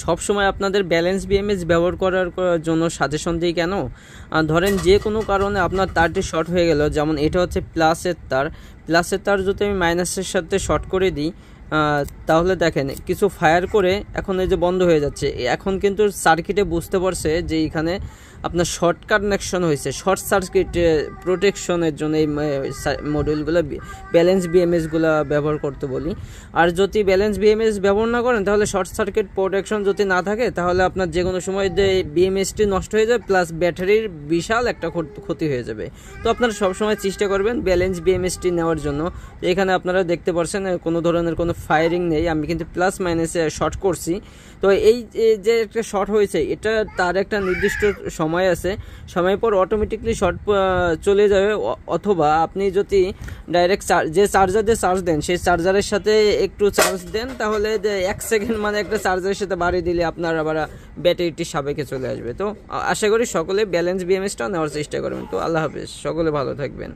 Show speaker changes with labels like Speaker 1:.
Speaker 1: সব সময় আপনাদের ব্যালেন্স বিএমএস ব্যবহার করার জন্য সাজেশন দিই কেন? ধরেন যে কোনো কারণে আপনার তারটি শর্ট হয়ে গেল, যেমন এটা হচ্ছে প্লাসের তার যদি আমি মাইনাসের সাথে শর্ট করে দিই, তাহলে দেখেন কিছু ফায়ার করে এখন এই যে বন্ধ হয়ে যাচ্ছে। এখন কিন্তু সার্কিটে বুঝতে পারছে যে এখানে আপনার শর্ট কানেকশন হয়েছে, শর্ট সার্কিট প্রোটেকশনের জন্য এই মডিউলগুলো ব্যালেন্স বিএমএসগুলো ব্যবহার করতে বলি। আর যদি ব্যালেন্স বিএমএস ব্যবহার না করেন তাহলে শর্ট সার্কিট প্রোটেকশন যদি না থাকে তাহলে আপনার যে কোনো সময় বিএমএসটি নষ্ট হয়ে যাবে, প্লাস ব্যাটারির বিশাল একটা ক্ষতি হয়ে যাবে। তো আপনারা সবসময় চেষ্টা করবেন ব্যালেন্স বিএমএসটি নেওয়ার জন্য। এখানে আপনারা দেখতে পাচ্ছেন কোনো ধরনের কোনো ফায়ারিং নেই, আমি কিন্তু প্লাস মাইনাসে শর্ট করছি। তো এই যে একটা শর্ট হয়েছে এটা তার একটা নির্দিষ্ট সময় আছে, সময় পর অটোমেটিকলি শর্ট চলে যাবে। অথবা আপনি যদি ডাইরেক্ট যে চার্জার দিয়ে চার্জ দেন সেই চার্জারের সাথে একটু চার্জ দেন, তাহলে 1 সেকেন্ড মানে একটা চার্জারের সাথে বাড়িয়ে দিলে আপনার আবার ব্যাটারিটি সাবেকে চলে আসবে। তো আশা করি সকলে ব্যালেন্স বিএমএসটা নেওয়ার চেষ্টা করবেন। তো আল্লাহ হাফেজ, সকলে ভালো থাকবেন।